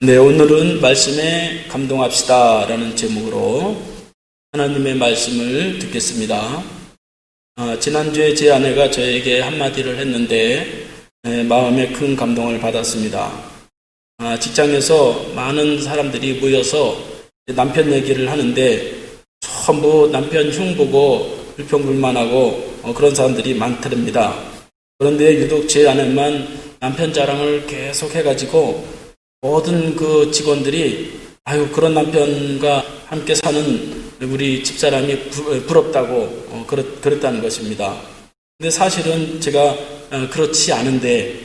네, 오늘은 말씀에 감동합시다 라는 제목으로 하나님의 말씀을 듣겠습니다. 지난주에 제 아내가 저에게 한마디를 했는데 마음에 큰 감동을 받았습니다. 직장에서 많은 사람들이 모여서 남편 얘기를 하는데 전부 남편 흉보고 불평불만하고 그런 사람들이 많답니다. 그런데 유독 제 아내만 남편 자랑을 계속 해가지고 모든 그 직원들이 그런 남편과 함께 사는 우리 집사람이 부럽다고 그랬다는 것입니다. 근데 사실은 제가 그렇지 않은데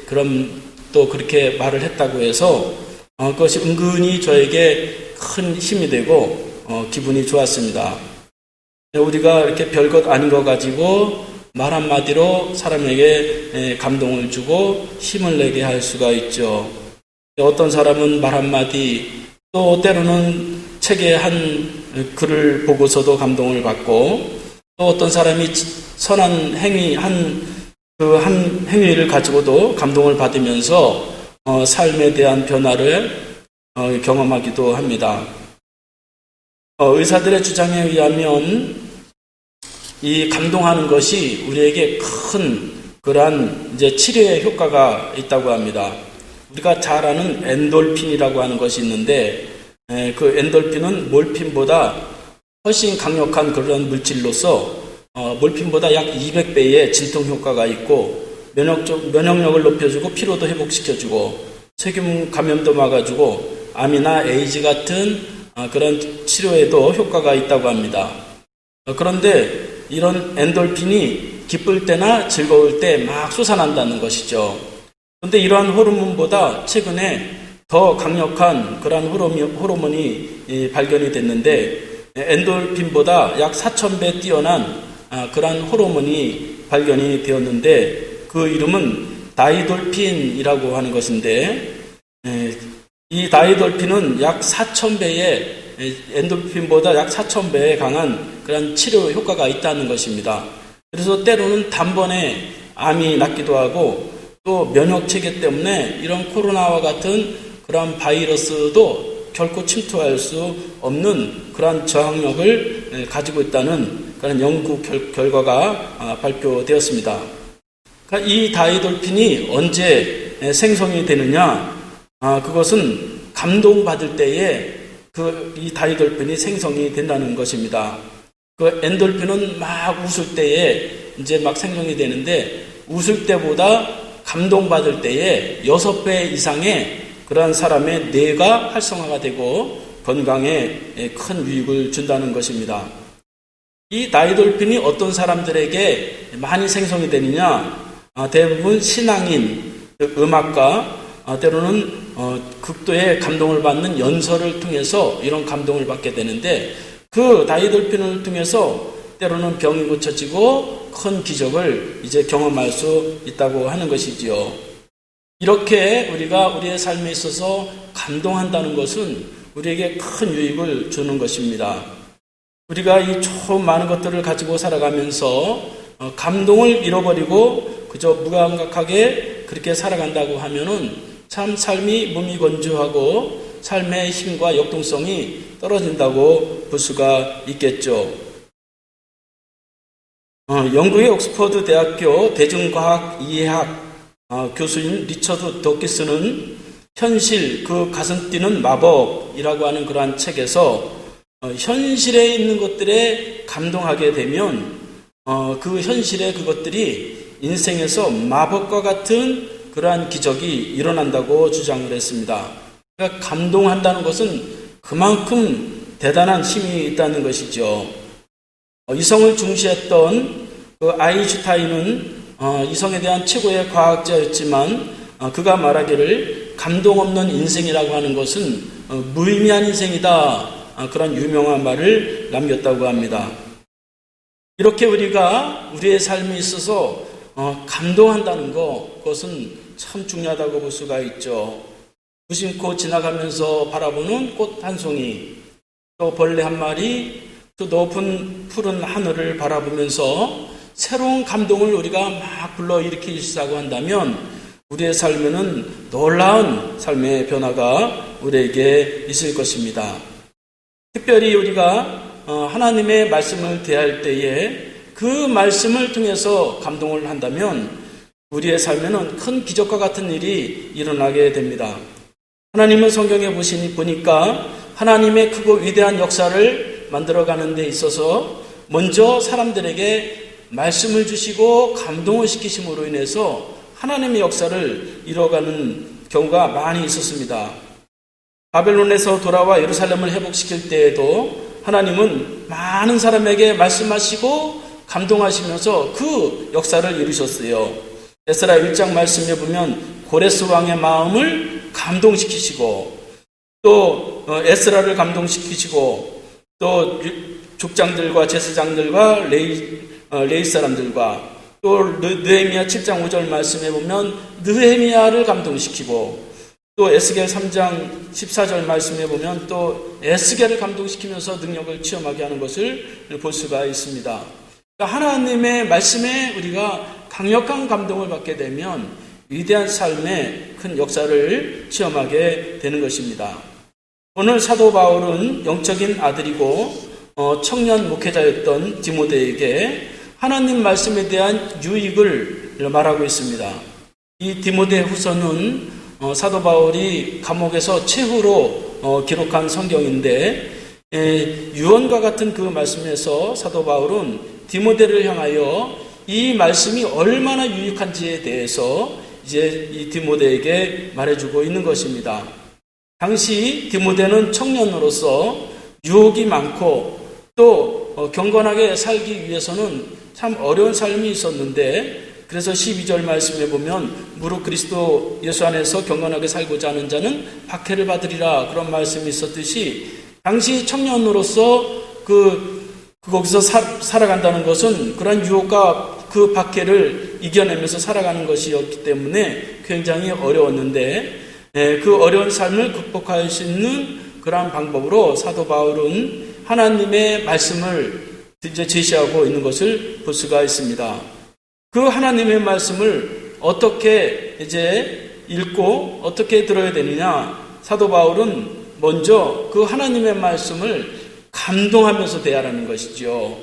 그럼 또 그렇게 말을 했다고 해서 그것이 은근히 저에게 큰 힘이 되고 기분이 좋았습니다. 우리가 이렇게 별것 아닌 거 가지고 말 한마디로 사람에게 감동을 주고 힘을 내게 할 수가 있죠. 어떤 사람은 말 한마디, 또 때로는 책의 한 글을 보고서도 감동을 받고, 또 어떤 사람이 선한 행위, 한 행위를 가지고도 감동을 받으면서 삶에 대한 변화를 경험하기도 합니다. 의사들의 주장에 의하면 이 감동하는 것이 우리에게 큰 그러한 치료의 효과가 있다고 합니다. 우리가 잘 아는 엔돌핀이라고 하는 것이 있는데 그 엔돌핀은 몰핀보다 훨씬 강력한 그런 물질로서 몰핀보다 약 200배의 진통 효과가 있고 면역력을 높여주고 피로도 회복시켜주고 세균 감염도 막아주고 암이나 에이즈 같은 그런 치료에도 효과가 있다고 합니다. 그런데 이런 엔돌핀이 기쁠 때나 즐거울 때 막 솟아난다는 것이죠. 그런데 이러한 호르몬보다 최근에 더 강력한 그런 호르몬이 발견이 됐는데 엔돌핀보다 약 4,000배 뛰어난 그런 호르몬이 발견이 되었는데 그 이름은 다이돌핀이라고 하는 것인데 이 다이돌핀은 약 4,000배의 엔돌핀보다 약 4,000배에 강한 그런 치료 효과가 있다는 것입니다. 그래서 때로는 단번에 암이 낫기도 하고 또 면역 체계 때문에 이런 코로나와 같은 그런 바이러스도 결코 침투할 수 없는 그런 저항력을 가지고 있다는 그런 연구 결과가 발표되었습니다. 그러니까 이 다이돌핀이 언제 생성이 되느냐? 그것은 감동받을 때에 이 다이돌핀이 생성이 된다는 것입니다. 그 엔돌핀은 막 웃을 때에 막 생성이 되는데 웃을 때보다 감동받을 때에 6배 이상의 그러한 사람의 뇌가 활성화가 되고 건강에 큰 유익을 준다는 것입니다. 이 다이돌핀이 어떤 사람들에게 많이 생성이 되느냐? 대부분 신앙인, 음악가, 때로는 극도의 감동을 받는 연설을 통해서 이런 감동을 받게 되는데 그 다이돌핀을 통해서 때로는 병이 고쳐지고 큰 기적을 경험할 수 있다고 하는 것이지요. 이렇게 우리가 우리의 삶에 있어서 감동한다는 것은 우리에게 큰 유익을 주는 것입니다. 우리가 이 총 많은 것들을 가지고 살아가면서 감동을 잃어버리고 그저 무감각하게 그렇게 살아간다고 하면은 참 삶이 무미건조하고 삶의 힘과 역동성이 떨어진다고 볼 수가 있겠죠. 영국의 옥스퍼드 대학교 대중과학 이해학 교수인 리처드 도키스는 현실, 그 가슴 뛰는 마법이라고 하는 그러한 책에서 현실에 있는 것들에 감동하게 되면 그 현실의 그것들이 인생에서 마법과 같은 그러한 기적이 일어난다고 주장을 했습니다. 그러니까 감동한다는 것은 그만큼 대단한 힘이 있다는 것이죠. 이성을 중시했던 그 아인슈타인은 이성에 대한 최고의 과학자였지만 그가 말하기를 감동 없는 인생이라고 하는 것은 무의미한 인생이다. 그런 유명한 말을 남겼다고 합니다. 이렇게 우리가 우리의 삶에 있어서 감동한다는 그것은 참 중요하다고 볼 수가 있죠. 무심코 지나가면서 바라보는 꽃 한 송이, 또 벌레 한 마리, 또 높은 푸른 하늘을 바라보면서 새로운 감동을 우리가 막 불러일으키시자고 한다면 우리의 삶에는 놀라운 삶의 변화가 우리에게 있을 것입니다. 특별히 우리가 하나님의 말씀을 대할 때에 그 말씀을 통해서 감동을 한다면 우리의 삶에는 큰 기적과 같은 일이 일어나게 됩니다. 하나님은 성경에 보니까 하나님의 크고 위대한 역사를 만들어가는 데 있어서 먼저 사람들에게 말씀을 주시고 감동을 시키심으로 인해서 하나님의 역사를 이뤄가는 경우가 많이 있었습니다. 바벨론에서 돌아와 예루살렘을 회복시킬 때에도 하나님은 많은 사람에게 말씀하시고 감동하시면서 그 역사를 이루셨어요. 에스라 1장 말씀에 보면 고레스 왕의 마음을 감동시키시고 또 에스라를 감동시키시고 또 족장들과 제사장들과 레위 사람들과 또 느헤미야 7장 5절 말씀에 보면 느헤미야를 감동시키고 또 에스겔 3장 14절 말씀에 보면 또 에스겔을 감동시키면서 능력을 체험하게 하는 것을 볼 수가 있습니다. 그러니까 하나님의 말씀에 우리가 강력한 감동을 받게 되면 위대한 삶의 큰 역사를 체험하게 되는 것입니다. 오늘 사도 바울은 영적인 아들이고 청년 목회자였던 디모데에게 하나님 말씀에 대한 유익을 말하고 있습니다. 이 디모데 후서는 사도 바울이 감옥에서 최후로 기록한 성경인데 유언과 같은 그 말씀에서 사도 바울은 디모데를 향하여 이 말씀이 얼마나 유익한지에 대해서 이제 이 디모데에게 말해주고 있는 것입니다. 당시 디모데는 청년으로서 유혹이 많고 또 경건하게 살기 위해서는 참 어려운 삶이 있었는데 그래서 12절 말씀에 보면 무릇 그리스도 예수 안에서 경건하게 살고자 하는 자는 박해를 받으리라 그런 말씀이 있었듯이 당시 청년으로서 거기서 살아간다는 것은 그런 유혹과 그 박해를 이겨내면서 살아가는 것이었기 때문에 굉장히 어려웠는데 그 어려운 삶을 극복할 수 있는 그러한 방법으로 사도 바울은 하나님의 말씀을 이제 제시하고 있는 것을 볼 수가 있습니다. 그 하나님의 말씀을 어떻게 이제 읽고 어떻게 들어야 되느냐? 사도 바울은 먼저 그 하나님의 말씀을 감동하면서 대하라는 것이죠.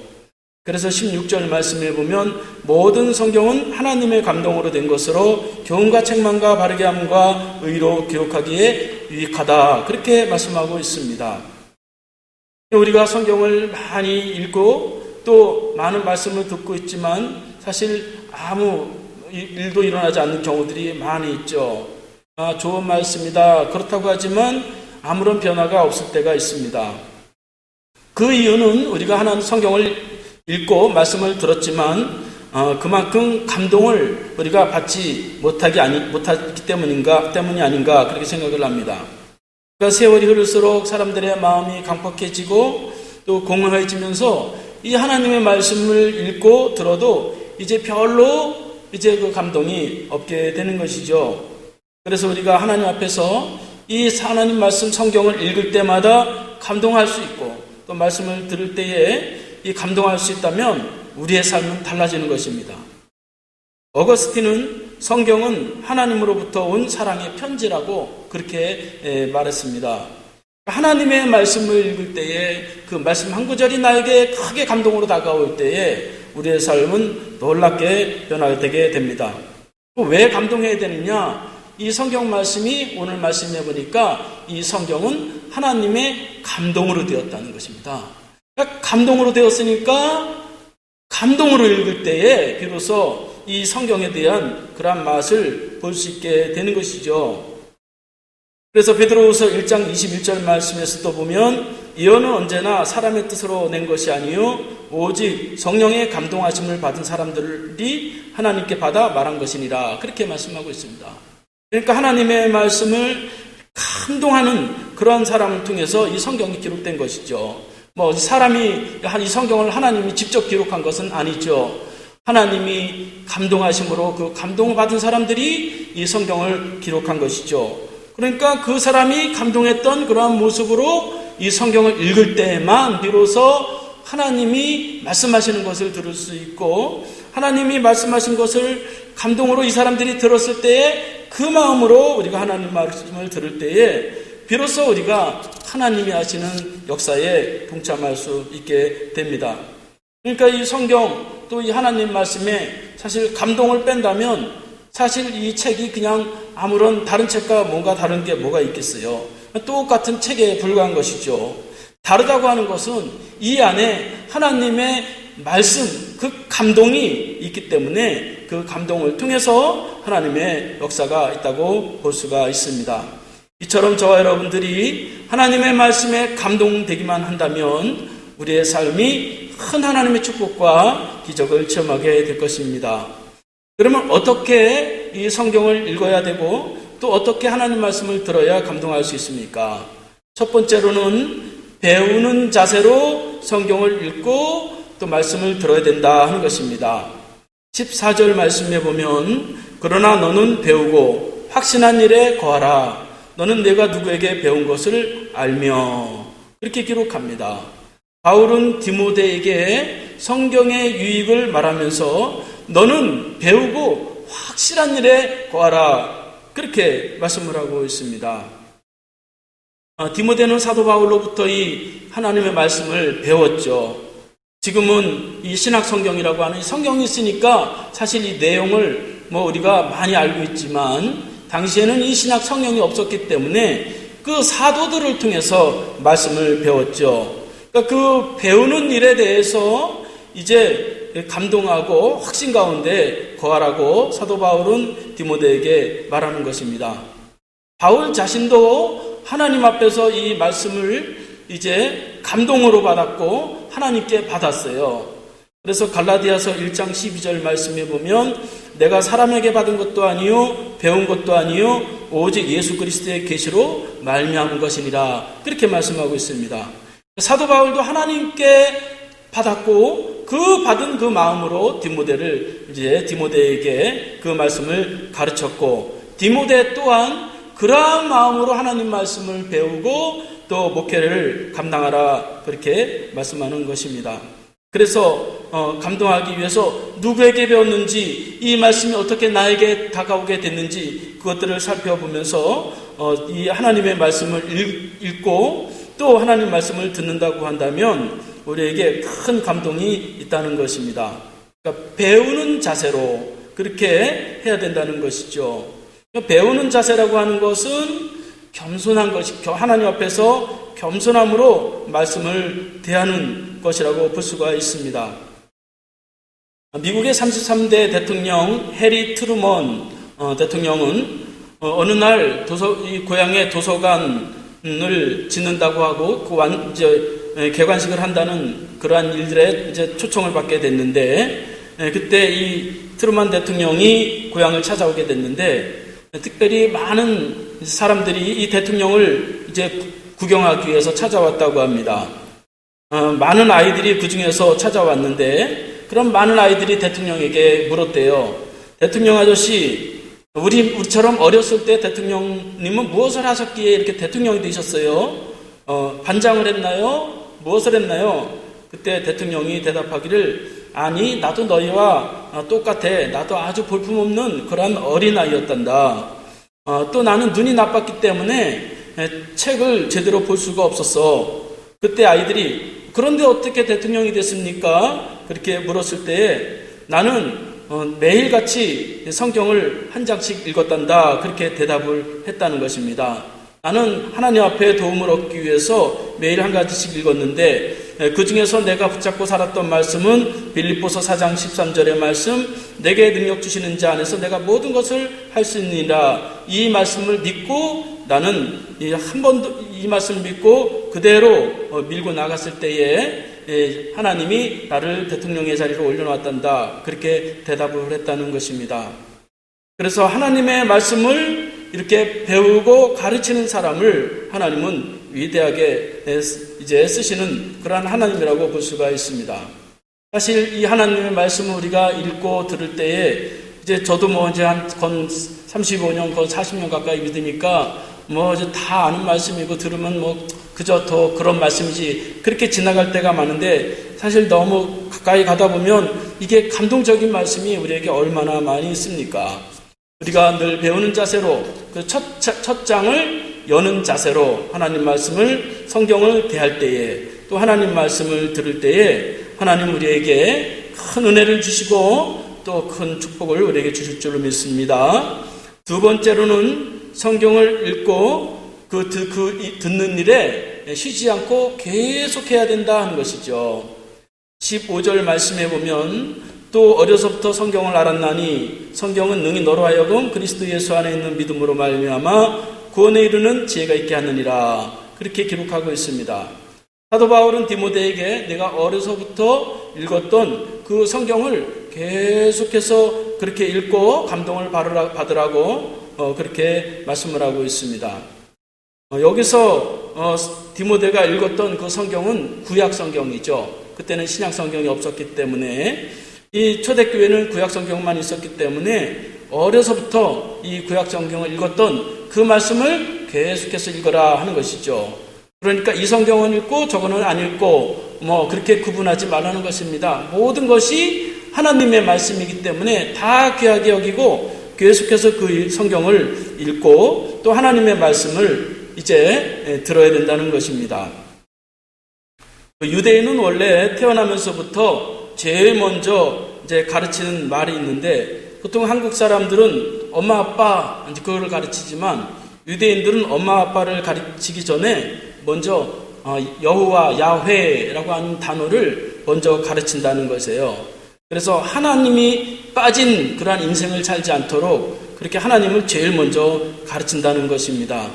그래서 16절 말씀에 보면 모든 성경은 하나님의 감동으로 된 것으로 교훈과 책망과 바르게 함과 의로 기록하기에 유익하다. 그렇게 말씀하고 있습니다. 우리가 성경을 많이 읽고 또 많은 말씀을 듣고 있지만 사실 아무 일도 일어나지 않는 경우들이 많이 있죠. 좋은 말씀이다. 그렇다고 하지만 아무런 변화가 없을 때가 있습니다. 그 이유는 우리가 하나님 성경을 읽고 말씀을 들었지만 그만큼 감동을 우리가 받지 못하기 때문이 아닌가 그렇게 생각을 합니다. 그러니까 세월이 흐를수록 사람들의 마음이 강팍해지고 또 공허해지면서 이 하나님의 말씀을 읽고 들어도 이제 별로 이제 그 감동이 없게 되는 것이죠. 그래서 우리가 하나님 앞에서 이 하나님 말씀 성경을 읽을 때마다 감동할 수 있고 또 말씀을 들을 때에 이 감동할 수 있다면 우리의 삶은 달라지는 것입니다. 어거스틴은 성경은 하나님으로부터 온 사랑의 편지라고 그렇게 말했습니다. 하나님의 말씀을 읽을 때에 그 말씀 한 구절이 나에게 크게 감동으로 다가올 때에 우리의 삶은 놀랍게 변화되게 됩니다. 왜 감동해야 되느냐? 이 성경 말씀이 오늘 말씀해 보니까 이 성경은 하나님의 감동으로 되었다는 것입니다. 그러니까 감동으로 되었으니까 감동으로 읽을 때에 비로소 이 성경에 대한 그런 맛을 볼 수 있게 되는 것이죠. 그래서 베드로후서 1장 21절 말씀에서도 보면 예언은 언제나 사람의 뜻으로 낸 것이 아니요 오직 성령의 감동하심을 받은 사람들이 하나님께 받아 말한 것이니라 그렇게 말씀하고 있습니다. 그러니까 하나님의 말씀을 감동하는 그런 사람을 통해서 이 성경이 기록된 것이죠. 사람이 이 성경을 하나님이 직접 기록한 것은 아니죠. 하나님이 감동하심으로 그 감동받은 사람들이 이 성경을 기록한 것이죠. 그러니까 그 사람이 감동했던 그러한 모습으로 이 성경을 읽을 때에만 비로소 하나님이 말씀하시는 것을 들을 수 있고 하나님이 말씀하신 것을 감동으로 이 사람들이 들었을 때에 그 마음으로 우리가 하나님 말씀을 들을 때에 비로소 우리가 하나님이 하시는 역사에 동참할 수 있게 됩니다. 그러니까 이 성경 또 이 하나님 말씀에 사실 감동을 뺀다면 사실 이 책이 그냥 아무런 다른 책과 뭔가 다른 게 뭐가 있겠어요. 똑같은 책에 불과한 것이죠. 다르다고 하는 것은 이 안에 하나님의 말씀, 그 감동이 있기 때문에 그 감동을 통해서 하나님의 역사가 있다고 볼 수가 있습니다. 이처럼 저와 여러분들이 하나님의 말씀에 감동되기만 한다면 우리의 삶이 큰 하나님의 축복과 기적을 체험하게 될 것입니다. 그러면 어떻게 이 성경을 읽어야 되고 또 어떻게 하나님 말씀을 들어야 감동할 수 있습니까? 첫 번째로는 배우는 자세로 성경을 읽고 또 말씀을 들어야 된다 하는 것입니다. 14절 말씀에 보면 그러나 너는 배우고 확신한 일에 거하라. 너는 내가 누구에게 배운 것을 알며. 이렇게 기록합니다. 바울은 디모데에게 성경의 유익을 말하면서 너는 배우고 확실한 일에 거하라. 그렇게 말씀을 하고 있습니다. 디모데는 사도 바울로부터 이 하나님의 말씀을 배웠죠. 지금은 이 신학 성경이라고 하는 성경이 있으니까 사실 이 내용을 우리가 많이 알고 있지만 당시에는 이 신학 성경이 없었기 때문에 그 사도들을 통해서 말씀을 배웠죠. 그러니까 그 배우는 일에 대해서 이제 감동하고 확신 가운데 거하라고 사도 바울은 디모데에게 말하는 것입니다. 바울 자신도 하나님 앞에서 이 말씀을 이제 감동으로 받았고 하나님께 받았어요. 그래서 갈라디아서 1장 12절 말씀에 보면 내가 사람에게 받은 것도 아니요 배운 것도 아니요 오직 예수 그리스도의 계시로 말미암은 것이니라. 그렇게 말씀하고 있습니다. 사도 바울도 하나님께 받았고 그 받은 그 마음으로 디모데에게 그 말씀을 가르쳤고 디모데 또한 그러한 마음으로 하나님 말씀을 배우고 또 목회를 감당하라 그렇게 말씀하는 것입니다. 그래서 감동하기 위해서 누구에게 배웠는지 이 말씀이 어떻게 나에게 다가오게 됐는지 그것들을 살펴보면서 이 하나님의 말씀을 읽고 또 하나님 말씀을 듣는다고 한다면 우리에게 큰 감동이 있다는 것입니다. 그러니까 배우는 자세로 그렇게 해야 된다는 것이죠. 배우는 자세라고 하는 것은 겸손한 것이 하나님 앞에서 겸손함으로 말씀을 대하는 것이라고 볼 수가 있습니다. 미국의 33대 대통령 해리 트루먼 대통령은 어느 날 이 고향에 도서관을 짓는다고 하고 개관식을 한다는 그러한 일들에 이제 초청을 받게 됐는데 그때 이 트루먼 대통령이 고향을 찾아오게 됐는데 특별히 많은 사람들이 이 대통령을 이제 구경하기 위해서 찾아왔다고 합니다. 많은 아이들이 그 중에서 찾아왔는데 그런 많은 아이들이 대통령에게 물었대요. 대통령 아저씨, 우리처럼 어렸을 때 대통령님은 무엇을 하셨기에 이렇게 대통령이 되셨어요? 반장을 했나요? 무엇을 했나요? 그때 대통령이 대답하기를 아니 나도 너희와 똑같아. 나도 아주 볼품없는 그런 어린아이였단다. 또 나는 눈이 나빴기 때문에 책을 제대로 볼 수가 없었어. 그때 아이들이 그런데 어떻게 대통령이 됐습니까? 그렇게 물었을 때에 나는 매일같이 성경을 한 장씩 읽었단다. 그렇게 대답을 했다는 것입니다. 나는 하나님 앞에 도움을 얻기 위해서 매일 한 가지씩 읽었는데 그 중에서 내가 붙잡고 살았던 말씀은 빌립보서 4장 13절의 말씀 내게 능력 주시는 자 안에서 내가 모든 것을 할 수 있느니라. 이 말씀을 믿고 나는 한 번도 이 말씀을 믿고 그대로 밀고 나갔을 때에 하나님이 나를 대통령의 자리로 올려놓았단다. 그렇게 대답을 했다는 것입니다. 그래서 하나님의 말씀을 이렇게 배우고 가르치는 사람을 하나님은 위대하게 이제 쓰시는 그러한 하나님이라고 볼 수가 있습니다. 사실 이 하나님의 말씀을 우리가 읽고 들을 때에 이제 저도 이제 한 35년, 40년 가까이 믿으니까 이제 다 아는 말씀이고 들으면 그저 더 그런 말씀이지 그렇게 지나갈 때가 많은데 사실 너무 가까이 가다 보면 이게 감동적인 말씀이 우리에게 얼마나 많이 있습니까? 우리가 늘 배우는 자세로 그 첫 장을 여는 자세로 하나님 말씀을 성경을 대할 때에 또 하나님 말씀을 들을 때에 하나님 우리에게 큰 은혜를 주시고 또 큰 축복을 우리에게 주실 줄로 믿습니다. 두 번째로는 성경을 읽고 그 듣는 일에 쉬지 않고 계속해야 된다 하는 것이죠. 15절 말씀해 보면 또 어려서부터 성경을 알았나니 성경은 능히 너로 하여금 그리스도 예수 안에 있는 믿음으로 말미암아 구원에 이르는 지혜가 있게 하느니라. 그렇게 기록하고 있습니다. 사도 바울은 디모데에게 내가 어려서부터 읽었던 그 성경을 계속해서 그렇게 읽고 감동을 받으라고 그렇게 말씀을 하고 있습니다. 여기서 디모데가 읽었던 그 성경은 구약 성경이죠. 그때는 신약 성경이 없었기 때문에 이 초대교회는 구약 성경만 있었기 때문에 어려서부터 이 구약 성경을 읽었던 그 말씀을 계속해서 읽어라 하는 것이죠. 그러니까 이 성경은 읽고 저거는 안 읽고 그렇게 구분하지 말라는 것입니다. 모든 것이 하나님의 말씀이기 때문에 다 귀하게 여기고 계속해서 그 성경을 읽고 또 하나님의 말씀을 이제 들어야 된다는 것입니다. 유대인은 원래 태어나면서부터 제일 먼저 이제 가르치는 말이 있는데 보통 한국 사람들은 엄마 아빠 이제 그거를 가르치지만 유대인들은 엄마 아빠를 가르치기 전에 먼저 여호와 야훼라고 하는 단어를 먼저 가르친다는 것이에요. 그래서 하나님이 빠진 그러한 인생을 살지 않도록 그렇게 하나님을 제일 먼저 가르친다는 것입니다.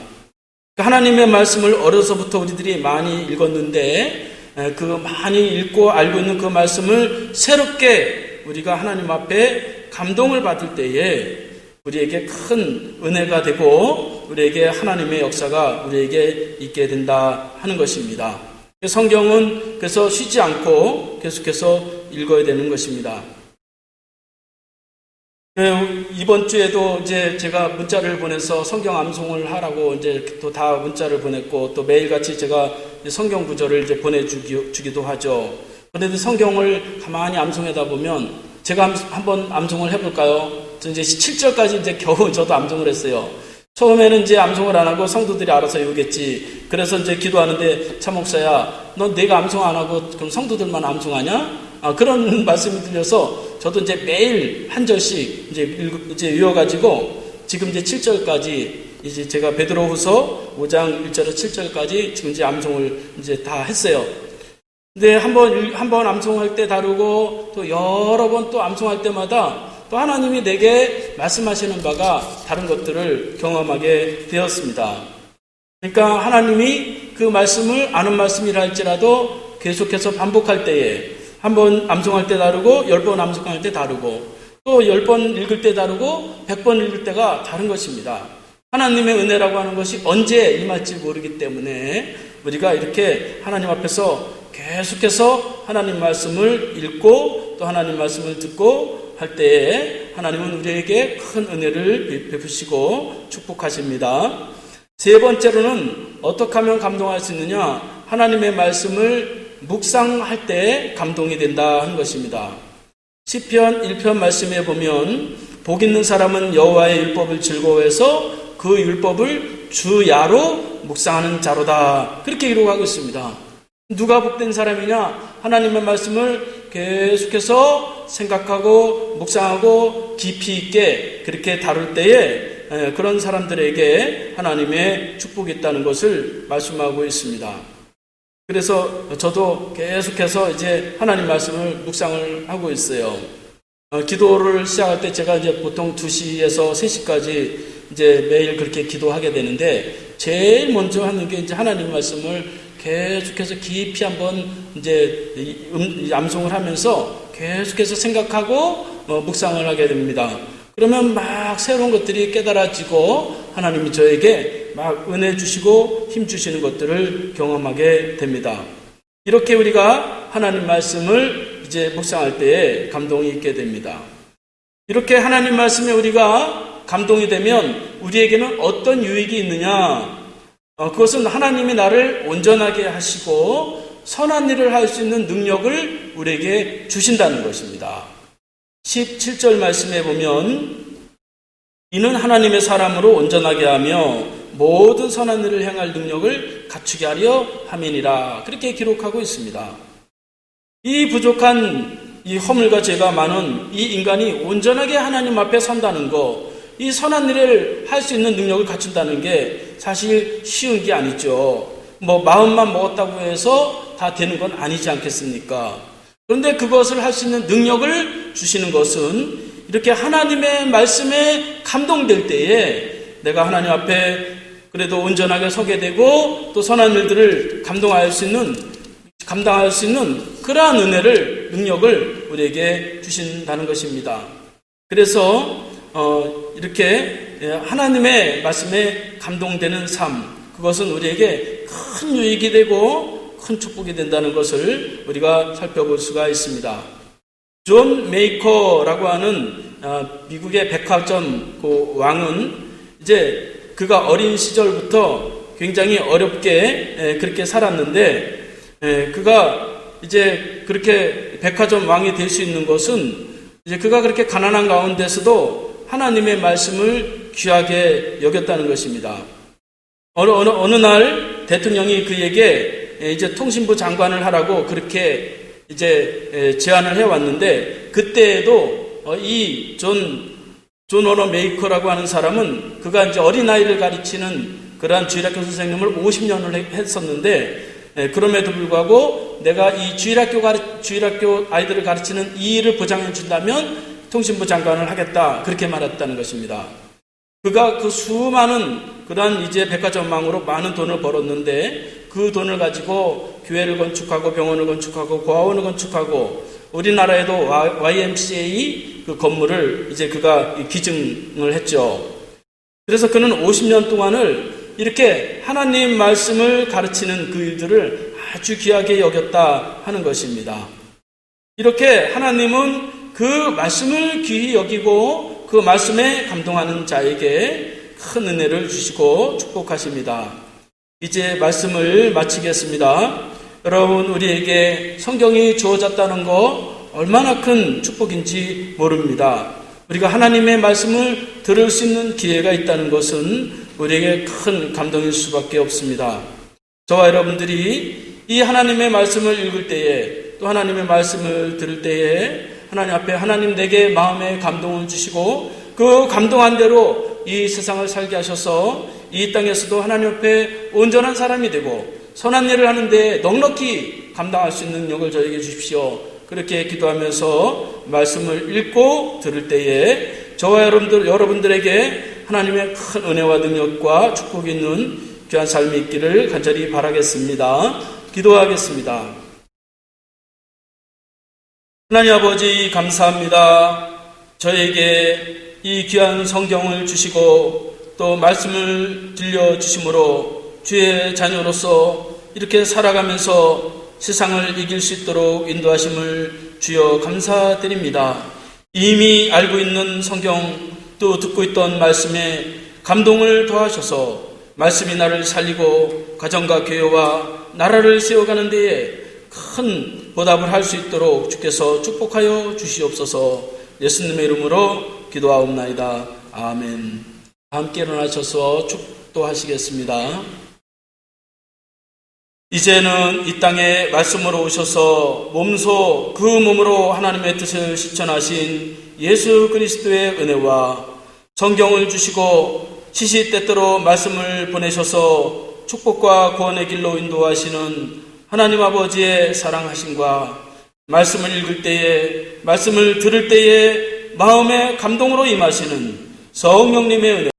하나님의 말씀을 어려서부터 우리들이 많이 읽었는데 그 많이 읽고 알고 있는 그 말씀을 새롭게 우리가 하나님 앞에 감동을 받을 때에 우리에게 큰 은혜가 되고 우리에게 하나님의 역사가 우리에게 있게 된다 하는 것입니다. 성경은 그래서 쉬지 않고 계속해서 읽어야 되는 것입니다. 이번 주에도 이제 제가 문자를 보내서 성경 암송을 하라고 이제 또 다 문자를 보냈고 또 매일같이 제가 성경 구절을 이제 보내주기도 하죠. 그런데 성경을 가만히 암송하다 보면 제가 한번 암송을 해볼까요? 이제 7절까지 이제 겨우 저도 암송을 했어요. 처음에는 이제 암송을 안 하고 성도들이 알아서 외우겠지. 그래서 이제 기도하는데 차 목사야, 너 내가 암송 안 하고 그럼 성도들만 암송하냐? 그런 말씀이 들려서 저도 이제 매일 한 절씩 이제 외워가지고 지금 이제 7절까지 이제 제가 베드로후서 5장 1절에서 7절까지 지금 이제 암송을 이제 다 했어요. 근데 한 번 암송할 때 다르고 또 여러 번 또 암송할 때마다 또 하나님이 내게 말씀하시는 바가 다른 것들을 경험하게 되었습니다. 그러니까 하나님이 그 말씀을 아는 말씀이라 할지라도 계속해서 반복할 때에 한 번 암송할 때 다르고 10번 암송할 때 다르고 또 10번 읽을 때 다르고 100번 읽을 때가 다른 것입니다. 하나님의 은혜라고 하는 것이 언제 임할지 모르기 때문에 우리가 이렇게 하나님 앞에서 계속해서 하나님 말씀을 읽고 또 하나님 말씀을 듣고 할 때에 하나님은 우리에게 큰 은혜를 베푸시고 축복하십니다. 세 번째로는 어떻게 하면 감동할 수 있느냐? 하나님의 말씀을 묵상할 때 감동이 된다 하는 것입니다. 시편 1편 말씀에 보면 복 있는 사람은 여호와의 율법을 즐거워해서 그 율법을 주야로 묵상하는 자로다. 그렇게 기록하고 있습니다. 누가 복된 사람이냐? 하나님의 말씀을 계속해서 생각하고 묵상하고 깊이 있게 그렇게 다룰 때에 그런 사람들에게 하나님의 축복이 있다는 것을 말씀하고 있습니다. 그래서 저도 계속해서 이제 하나님 말씀을 묵상을 하고 있어요. 기도를 시작할 때 제가 이제 보통 2시에서 3시까지 이제 매일 그렇게 기도하게 되는데 제일 먼저 하는 게 이제 하나님 말씀을 계속해서 깊이 한번 이제 암송을 하면서 계속해서 생각하고 묵상을 하게 됩니다. 그러면 막 새로운 것들이 깨달아지고 하나님이 저에게 막 은혜 주시고 힘 주시는 것들을 경험하게 됩니다. 이렇게 우리가 하나님 말씀을 이제 묵상할 때에 감동이 있게 됩니다. 이렇게 하나님 말씀에 우리가 감동이 되면 우리에게는 어떤 유익이 있느냐? 그것은 하나님이 나를 온전하게 하시고 선한 일을 할 수 있는 능력을 우리에게 주신다는 것입니다. 17절 말씀에 보면 이는 하나님의 사람으로 온전하게 하며 모든 선한 일을 행할 능력을 갖추게 하려 함이니라. 그렇게 기록하고 있습니다. 이 부족한 이 허물과 죄가 많은 이 인간이 온전하게 하나님 앞에 선다는 거, 이 선한 일을 할 수 있는 능력을 갖춘다는 게 사실 쉬운 게 아니죠. 마음만 먹었다고 해서 다 되는 건 아니지 않겠습니까? 그런데 그것을 할 수 있는 능력을 주시는 것은 이렇게 하나님의 말씀에 감동될 때에 내가 하나님 앞에 그래도 온전하게 서게 되고 또 선한 일들을 감당할 수 있는 그러한 은혜를, 능력을 우리에게 주신다는 것입니다. 그래서 이렇게 하나님의 말씀에 감동되는 삶, 그것은 우리에게 큰 유익이 되고 큰 축복이 된다는 것을 우리가 살펴볼 수가 있습니다. 존 메이커라고 하는 미국의 백화점 그 왕은 이제 그가 어린 시절부터 굉장히 어렵게 그렇게 살았는데, 그가 이제 그렇게 백화점 왕이 될 수 있는 것은 이제 그가 그렇게 가난한 가운데서도 하나님의 말씀을 귀하게 여겼다는 것입니다. 어느 날 대통령이 그에게 이제 통신부 장관을 하라고 그렇게 이제 제안을 해왔는데, 그때에도 이 존 워너 메이커라고 하는 사람은 그가 이제 어린아이를 가르치는 그러한 주일학교 선생님을 50년을 했었는데, 그럼에도 불구하고 내가 이 주일학교 아이들을 가르치는 이 일을 보장해 준다면 통신부 장관을 하겠다, 그렇게 말했다는 것입니다. 그가 그 수많은 그러한 이제 백화점망으로 많은 돈을 벌었는데, 그 돈을 가지고 교회를 건축하고 병원을 건축하고 고아원을 건축하고 우리나라에도 YMCA 그 건물을 이제 그가 기증을 했죠. 그래서 그는 50년 동안을 이렇게 하나님 말씀을 가르치는 그 일들을 아주 귀하게 여겼다 하는 것입니다. 이렇게 하나님은 그 말씀을 귀히 여기고 그 말씀에 감동하는 자에게 큰 은혜를 주시고 축복하십니다. 이제 말씀을 마치겠습니다. 여러분, 우리에게 성경이 주어졌다는 거 얼마나 큰 축복인지 모릅니다. 우리가 하나님의 말씀을 들을 수 있는 기회가 있다는 것은 우리에게 큰 감동일 수밖에 없습니다. 저와 여러분들이 이 하나님의 말씀을 읽을 때에, 또 하나님의 말씀을 들을 때에 하나님 앞에 하나님 내게 마음에 감동을 주시고 그 감동한 대로 이 세상을 살게 하셔서 이 땅에서도 하나님 앞에 온전한 사람이 되고 선한 일을 하는데 넉넉히 감당할 수 있는 능력을 저에게 주십시오. 그렇게 기도하면서 말씀을 읽고 들을 때에 저와 여러분들에게 하나님의 큰 은혜와 능력과 축복이 있는 귀한 삶이 있기를 간절히 바라겠습니다. 기도하겠습니다. 하나님 아버지, 감사합니다. 저에게 이 귀한 성경을 주시고 또 말씀을 들려주심으로 주의 자녀로서 이렇게 살아가면서 세상을 이길 수 있도록 인도하심을 주여 감사드립니다. 이미 알고 있는 성경, 또 듣고 있던 말씀에 감동을 더하셔서 말씀이 나를 살리고 가정과 교회와 나라를 세워가는 데에 큰 보답을 할 수 있도록 주께서 축복하여 주시옵소서. 예수님의 이름으로 기도하옵나이다. 아멘. 함께 일어나셔서 축도하시겠습니다. 이제는 이 땅에 말씀으로 오셔서 몸소 그 몸으로 하나님의 뜻을 실천하신 예수 그리스도의 은혜와 성경을 주시고 시시때때로 말씀을 보내셔서 축복과 구원의 길로 인도하시는 하나님 아버지의 사랑하심과 말씀을 읽을 때에, 말씀을 들을 때에 마음의 감동으로 임하시는 성령님의 은혜,